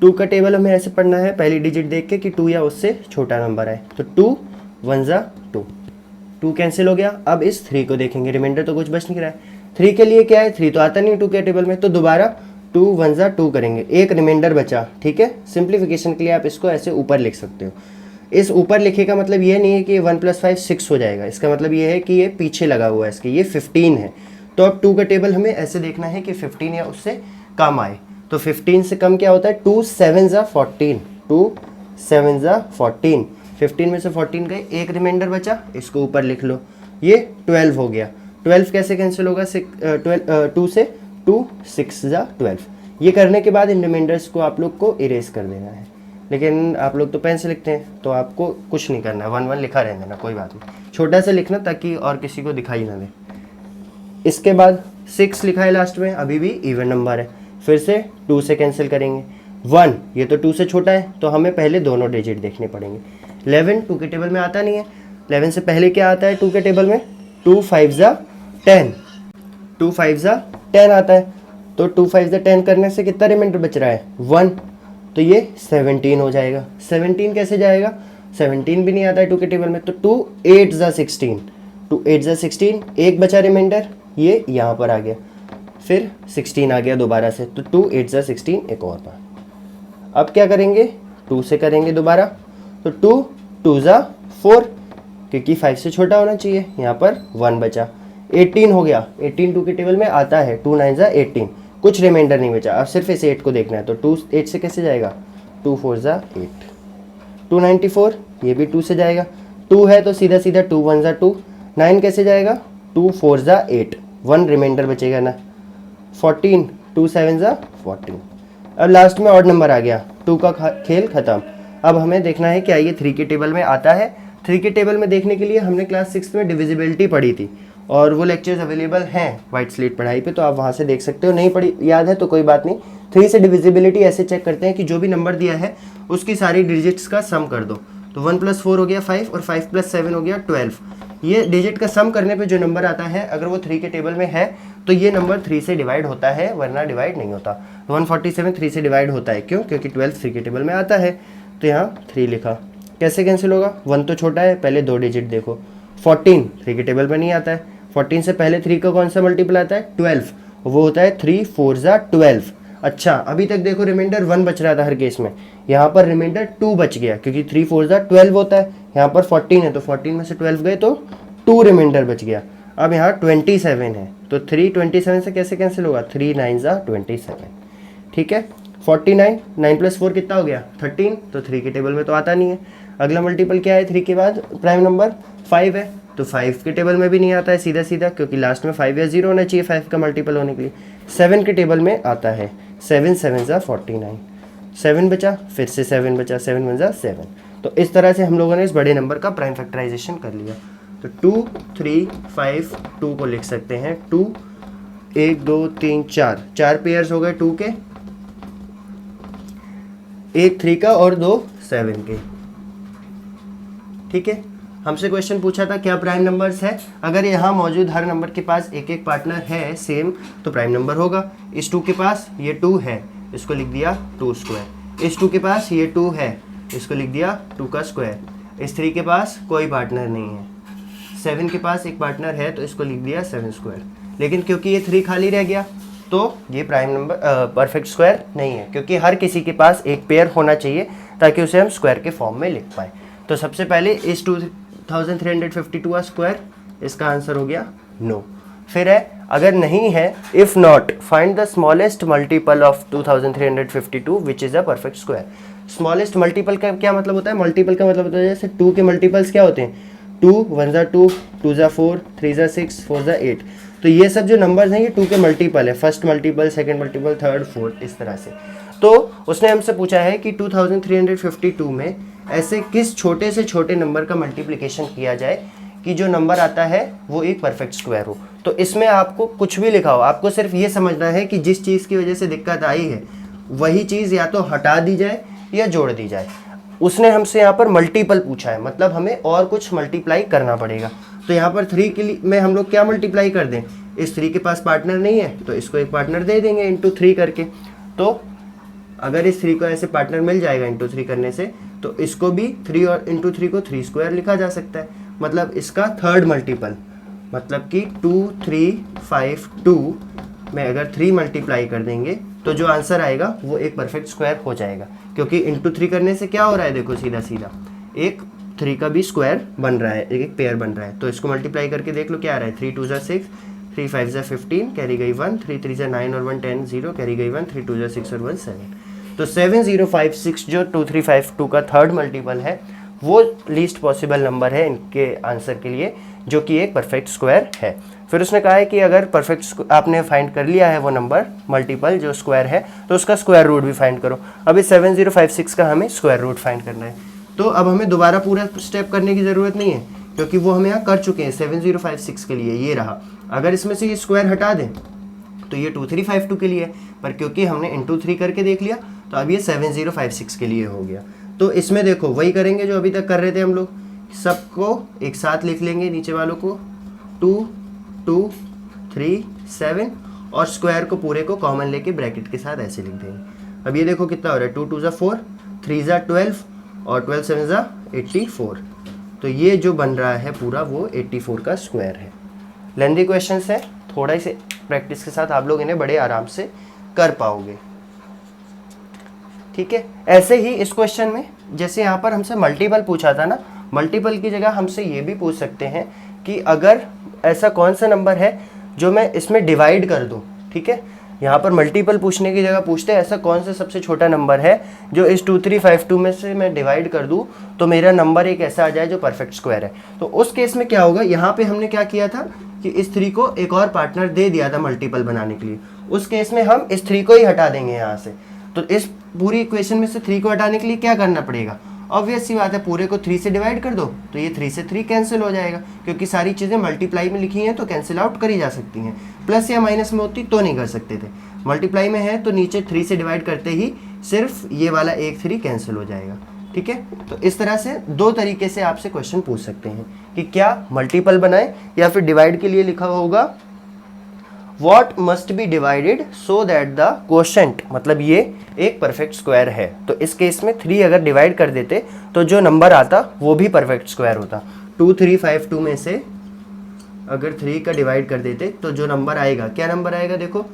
2 का टेबल हमें ऐसे पढ़ना है, पहली डिजिट देख के कि 2 या उससे छोटा नंबर है, तो 2 1 जा 2, 2 कैंसिल हो गया। अब इस 3 को देखेंगे, रिमाइंडर तो कुछ बच नहीं रहा है। 3 के लिए क्या है, 3 तो आता नहीं 2 के टेबल में, तो दोबारा 2 1 जा 2 करेंगे, एक रिमाइंडर बचा। ठीक है, सिंप्लीफिकेशन के लिए आप इसको ऐसे ऊपर लिख सकते हो। इस ऊपर लिखे का मतलब ये नहीं है कि 1 + 5 6 हो जाएगा, इसका मतलब ये है कि ये पीछे लगा हुआ है इसके, ये 15 है। तो अब 2 का टेबल हमें ऐसे देखना है कि 15 या उससे कम आए, तो 15 से कम क्या होता है, 2 7 जा 14, 2 7 जा 14, 15 में से 14 गए, एक रिमाइंडर बचा, इसको ऊपर लिख लो, ये 12 हो गया। 12 कैसे कैंसिल होगा, 2 से 2 6 जा 12। ये करने के बाद इन रिमाइंडर्स को आप लोग को इरेज कर देना है, लेकिन आप लोग तो पेन से लिखते हैं तो आपको कुछ नहीं करना है, 1 1 लिखा रहने देना, कोई बात नहीं, छोटा सा लिखना ताकि और किसी को दिखाई ना दे। इसके बाद 6 लिखा है लास्ट में, अभी भी इवन नंबर है, फिर से 2 से कैंसिल करेंगे। 1 ये तो 2 से छोटा है, तो हमें पहले दोनों डिजिट देखने पड़ेंगे। 11 2 के टेबल में आता नहीं है, 11 से पहले क्या आता है 2 के टेबल में, 2 5 जा 10, 2 5 जा 10 आता है, तो 2 5 जा 10 करने से कितना रिमाइंडर बच रहा है 1, तो ये 17 हो जाएगा। 17 कैसे जाएगा, 17 भी नहीं आता है 2 के टेबल में, तो 2 8 जा 16, 2 8 जा 16, एक बचा रिमाइंडर, ये यहाँ पर आ गया, फिर 16 आ गया दोबारा से, तो 2 8 जा 16 एक और बार। अब क्या करेंगे, 2 से करेंगे दोबारा, तो 2 2 जा 4, क्योंकि 5 से छोटा होना चाहिए, यहाँ पर 1 बचा, 18 हो गया। 18 2 के टेबल में आता है, 2 9 जा 18, कुछ रिमाइंडर नहीं बचा, अब सिर्फ इस 8 को देखना है, तो 2 8 से कैसे जाएगा, 2 4 जा 8, 294 ये भी 2 से जाएगा, 2 है तो सीधा सीधा 2 1 जा 2, 9 कैसे जाएगा, 2 4 जा 8, 1 रिमाइंडर बचेगा ना, 14 2 7 जा 14। अब लास्ट में ऑड नंबर आ गया, 2 का खेल खत्म। अब हमें देखना है क्या ये 3 के टेबल में आता है। 3 के टेबल में देखने के लिए हमने क्लास 6 में डिविजिबिलिटी पढ़ी थी, और वो लेक्चर्स अवेलेबल हैं वाइट स्लेट पढ़ाई पे, तो आप वहाँ से देख सकते हो, नहीं पढ़ी याद है तो कोई बात नहीं। 3 से डिविजिबिलिटी ऐसे चेक करते हैं कि जो भी नंबर दिया है उसकी सारी डिजिट्स का सम कर दो, तो 1 + 4 हो गया 5, और 5 + 7 हो गया 12। ये डिजिट का सम करने पे जो नंबर आता है, अगर वो 3 के टेबल में है तो ये नंबर 3 से डिवाइड होता है, वरना डिवाइड नहीं होता। 147 3 से डिवाइड होता है, क्यों, क्योंकि 12 3 के टेबल में आता है, तो यहाँ 3 लिखा। कैसे कैंसिल होगा, 1 तो छोटा है, पहले 2 डिजिट देखो। 14 3 के टेबल में नहीं आता है, 14 से पहले 3 का कौन सा मल्टीपल आता है 12, वो होता है 3 4 जा 12। अच्छा, अभी तक देखो रिमाइंडर 1 बच रहा था हर केस में, यहाँ पर रिमाइंडर 2 बच गया, क्योंकि 3 4 जा 12 होता है, यहाँ पर 14 है तो 14 में से 12 गए तो 2 रिमाइंडर बच गया। अब यहाँ 27 है, तो 3 27 से कैसे कैंसिल होगा, 3 9 जा 27। ठीक है, 49 9 + 4 कितना हो गया 13, तो 3 के टेबल में तो आता नहीं है। अगला मल्टीपल क्या है 3 के बाद, प्राइम नंबर 5 है, तो 5 के टेबल में भी नहीं आता है सीधा सीधा, क्योंकि लास्ट में 5 या 0 होना चाहिए 5 का मल्टीपल होने के लिए। 7 के टेबल में आता है, 7 7 जा 49, 7 बचा, फिर से 7 बचा, 7 1 जा 7। तो इस तरह से हम लोगों ने इस बड़े नंबर का प्राइम फैक्टराइजेशन कर लिया। तो 2 3 5 2 को लिख सकते हैं, 2 1 2 3 4, 4 पेयर्स हो गए 2 के, एक 3 का और 2 7 के। ठीक है, हमसे क्वेश्चन पूछा था क्या प्राइम नंबर्स है, अगर यहाँ मौजूद हर नंबर के पास एक एक पार्टनर है सेम, तो प्राइम नंबर होगा। इस 2 के पास ये 2 है, इसको लिख दिया 2 स्क्वायर। इस 2 के पास ये 2 है, इसको लिख दिया 2 का स्क्वायर। इस 3 के पास कोई पार्टनर नहीं है। 7 के पास एक पार्टनर है, तो इसको लिख दिया 7 स्क्वायर। लेकिन क्योंकि ये 3 खाली रह गया, तो ये प्राइम नंबर परफेक्ट स्क्वायर नहीं है, क्योंकि हर किसी के पास एक पेयर होना चाहिए ताकि उसे हम स्क्वायर के फॉर्म में लिख पाए। तो सबसे पहले इस 2352 का स्क्वायर, इसका आंसर हो गया नो। फिर है अगर नहीं है, if not find the smallest multiple of 2352 which is a perfect square. Smallest multiple का क्या मतलब होता है? मल्टीपल का मतलब होता है जैसे 2 के मल्टीपल्स क्या होते हैं? 2 1 ज़ा 2, 2 ज़ा 4, 3 ज़ा 6, 4 ज़ा 8। तो ये सब जो नंबर्स हैं ये 2 के मल्टीपल है, first multiple, second multiple, third, fourth, इस तरह से। तो उसने हमसे पूछा है कि 2352 में ऐसे किस छोटे से छोटे नंबर का मल्टीप्लिकेशन किया जाए कि जो नंबर आता है वो एक परफेक्ट स्क्वायर हो। तो इसमें आपको कुछ भी लिखा हो, आपको सिर्फ ये समझना है कि जिस चीज़ की वजह से दिक्कत आई है वही चीज़ या तो हटा दी जाए या जोड़ दी जाए। उसने हमसे यहाँ पर मल्टीपल पूछा है, मतलब हमें और कुछ मल्टीप्लाई करना पड़ेगा। तो यहाँ पर 3 के लिए में हम लोग क्या मल्टीप्लाई कर दें? इस 3 के पास पार्टनर नहीं है तो इसको एक पार्टनर दे देंगे इंटू 3 करके। तो अगर इस 3 को ऐसे पार्टनर मिल जाएगा इंटू 3 करने से, तो इसको भी 3 और इंटू 3 को 3 स्क्वायर लिखा जा सकता है, मतलब इसका थर्ड मल्टीपल। मतलब कि 2352 में अगर 3 मल्टीप्लाई कर देंगे तो जो आंसर आएगा वो एक परफेक्ट स्क्वायर हो जाएगा, क्योंकि इंटू 3 करने से क्या हो रहा है? देखो सीधा सीधा एक 3 का भी स्क्वायर बन रहा है, एक पेयर बन रहा है। तो इसको मल्टीप्लाई करके देख लो क्या आ रहा है? 3 2 ज़ा 6, 3 5 ज़ा 15, कैरी गई 1, 3 3 ज़ा 9 और 1 10, 0 कैरी गई 1, 3 2 ज़ा 6 और 1 7। तो 7056 जो 2352 का थर्ड मल्टीपल है वो लीस्ट पॉसिबल नंबर है इनके आंसर के लिए, जो कि एक परफेक्ट स्क्वायर है। फिर उसने कहा है कि अगर परफेक्ट आपने फाइंड कर लिया है वो नंबर मल्टीपल जो स्क्वायर है, तो उसका स्क्वायर रूट भी फाइंड करो। अभी 7056 का हमें स्क्वायर रूट फाइंड करना है। तो अब हमें दोबारा पूरा स्टेप करने की ज़रूरत नहीं है, क्योंकि वो हम यहाँ कर चुके हैं 7056 के लिए, ये रहा। अगर इसमें से ये स्क्वायर हटा दें तो ये 2352 के लिए है, पर क्योंकि हमने इंटू 3 करके देख लिया तो अब ये 7056 के लिए हो गया। तो इसमें देखो वही करेंगे जो अभी तक कर रहे थे हम लोग, सबको एक साथ लिख लेंगे, नीचे वालों को 2 2 3 7 और स्क्वायर को पूरे को कॉमन लेके ब्रैकेट के साथ ऐसे लिख देंगे। अब ये देखो कितना हो रहा है? 2 2 ज़ा 4, 3 ज़ा 12 और 12 7 ज़ा 84। तो ये जो बन रहा है पूरा वो 84 का स्क्वायर है। लेंथी क्वेश्चन है, थोड़ा से प्रैक्टिस के साथ आप लोग इन्हें बड़े आराम से कर पाओगे। ठीक है, ऐसे ही इस क्वेश्चन में जैसे यहाँ पर हमसे मल्टीपल पूछा था ना, मल्टीपल की जगह हमसे ये भी पूछ सकते हैं कि अगर ऐसा कौन सा नंबर है जो मैं इसमें डिवाइड कर दूं। ठीक है, यहाँ पर मल्टीपल पूछने की जगह पूछते हैं ऐसा कौन सा सबसे छोटा नंबर है जो इस 2352 में से मैं डिवाइड कर दूं तो मेरा नंबर एक ऐसा आ जाए जो परफेक्ट स्क्वायर है। तो उस केस में क्या होगा? यहाँ पे हमने क्या किया था कि इस 3 को एक और पार्टनर दे दिया था मल्टीपल बनाने के लिए। उस केस में हम इस 3 को ही हटा देंगे यहाँ से। तो इस पूरी इक्वेशन में से 3 को हटाने के लिए क्या करना पड़ेगा? ऑब्वियस सी बात है, पूरे को 3 से डिवाइड कर दो तो ये 3 से 3 कैंसिल हो जाएगा, क्योंकि सारी चीज़ें मल्टीप्लाई में लिखी हैं तो कैंसिल आउट करी जा सकती हैं। प्लस या माइनस में होती तो नहीं कर सकते थे, मल्टीप्लाई में है तो नीचे 3 से डिवाइड करते ही सिर्फ ये वाला एक 3 कैंसिल हो जाएगा। ठीक है, तो इस तरह से दो तरीके से आपसे क्वेश्चन पूछ सकते हैं कि क्या मल्टीपल बनाए या फिर डिवाइड के लिए लिखा होगा What must be divided so that the quotient, मतलब ये एक परफेक्ट स्क्वायर है। तो इस केस में 3 अगर डिवाइड कर देते तो जो नंबर आता वो भी परफेक्ट स्क्वायर होता। 2352 में से अगर 3 का डिवाइड कर देते तो जो नंबर आएगा, क्या नंबर आएगा? देखो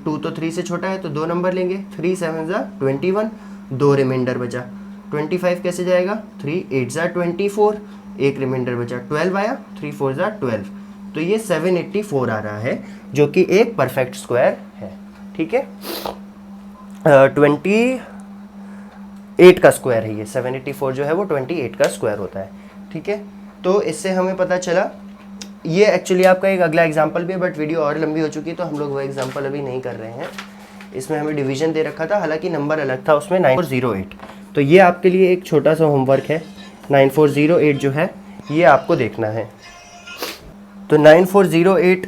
2 तो 3 से छोटा है तो 2 नंबर लेंगे, 3 7 ज़ा 21, 2 रिमाइंडर बचा। 25 कैसे जाएगा? 3 8 ज़ा 24, एक रिमाइंडर बचा, 12 आया, 3 4 ज़ा 12। तो ये 784 आ रहा है जो कि एक परफेक्ट स्क्वायर है। ठीक है, 28 का स्क्वायर है ये, 784 जो है वो 28 का स्क्वायर होता है। ठीक है, तो इससे हमें पता चला, ये एक्चुअली आपका एक अगला एग्जांपल भी है बट वीडियो और लंबी हो चुकी है तो हम लोग वो एग्जांपल अभी नहीं कर रहे हैं। इसमें हमें डिवीजन दे रखा था, हालांकि नंबर अलग था उसमें 9408। तो ये आपके लिए एक छोटा सा होमवर्क है, 9408 जो है ये आपको देखना है। तो 9408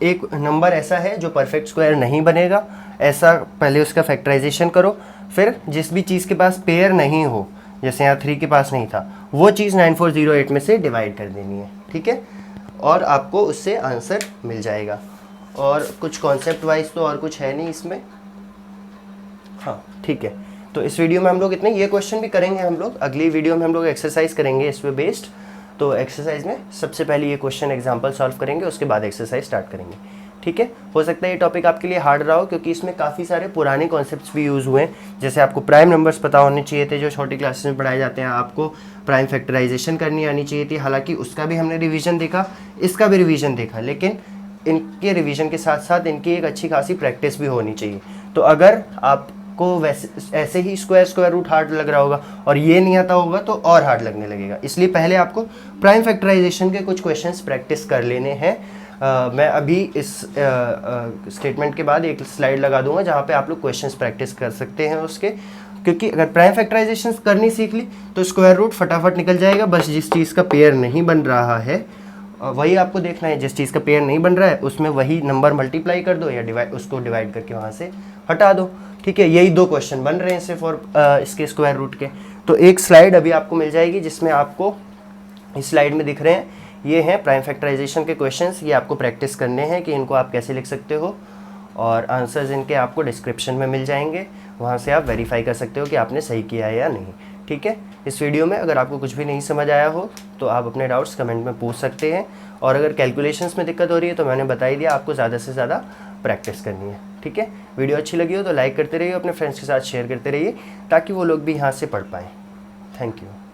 एक नंबर ऐसा है जो परफेक्ट स्क्वायर नहीं बनेगा, ऐसा पहले उसका फैक्टराइजेशन करो, फिर जिस भी चीज़ के पास पेयर नहीं हो, जैसे यहाँ 3 के पास नहीं था, वो चीज़ 9408 में से डिवाइड कर देनी है। ठीक है, और आपको उससे आंसर मिल जाएगा। और कुछ कॉन्सेप्ट वाइज तो और कुछ है नहीं इसमें। हाँ ठीक है, तो इस वीडियो में हम लोग इतने, ये क्वेश्चन भी करेंगे हम लोग, अगली वीडियो में हम लोग एक्सरसाइज करेंगे इस पे बेस्ड। तो एक्सरसाइज में सबसे पहले ये क्वेश्चन एग्जांपल सॉल्व करेंगे, उसके बाद एक्सरसाइज स्टार्ट करेंगे। ठीक। ठीक है। हो सकता है ये टॉपिक आपके लिए हार्ड रहा हो, क्योंकि इसमें काफ़ी सारे पुराने कॉन्सेप्ट्स भी यूज़ हुए हैं। जैसे आपको प्राइम नंबर्स पता होने चाहिए थे, जो छोटी क्लासेस में पढ़ाए जाते हैं। आपको प्राइम फैक्टराइजेशन करनी आनी चाहिए थी, हालांकि उसका भी हमने रिवीजन देखा, इसका भी रिवीजन देखा, लेकिन इनके रिवीजन के साथ साथ इनकी एक अच्छी खासी प्रैक्टिस भी होनी चाहिए। तो अगर आपको वैसे ऐसे ही स्क्वायर रूट हार्ड लग रहा होगा और ये नहीं आता होगा तो और हार्ड लगने लगेगा। इसलिए पहले आपको प्राइम फैक्टराइजेशन के कुछ क्वेश्चंस प्रैक्टिस कर लेने हैं। मैं अभी इस स्टेटमेंट के बाद एक स्लाइड लगा दूंगा जहाँ पे आप लोग क्वेश्चंस प्रैक्टिस कर सकते हैं उसके, क्योंकि अगर प्राइम फैक्टराइजेशन करनी सीख ली तो स्क्वायर रूट फटाफट निकल जाएगा। बस जिस चीज़ का पेयर नहीं बन रहा है वही आपको देखना है, जिस चीज़ का पेयर नहीं बन रहा है उसमें वही नंबर मल्टीप्लाई कर दो या उसको डिवाइड करके वहाँ से हटा दो। ठीक है, यही 2 क्वेश्चन बन रहे हैं सिर्फ और इसके स्क्वायर रूट के। तो एक स्लाइड अभी आपको मिल जाएगी जिसमें आपको इस स्लाइड में दिख रहे हैं, ये हैं प्राइम फैक्टराइजेशन के क्वेश्चंस। ये आपको प्रैक्टिस करने हैं कि इनको आप कैसे लिख सकते हो, और आंसर्स इनके आपको डिस्क्रिप्शन में मिल जाएंगे, वहाँ से आप वेरीफाई कर सकते हो कि आपने सही किया है या नहीं। ठीक है, इस वीडियो में अगर आपको कुछ भी नहीं समझ आया हो तो आप अपने डाउट्स कमेंट में पूछ सकते हैं, और अगर कैलकुलेशंस में दिक्कत हो रही है तो मैंने बता ही दिया, आपको ज़्यादा से ज़्यादा प्रैक्टिस करनी है। ठीक है, वीडियो अच्छी लगी हो तो लाइक करते रहिए, अपने फ्रेंड्स के साथ शेयर करते रहिए ताकि वो लोग भी यहाँ से पढ़ पाएँ। Thank you.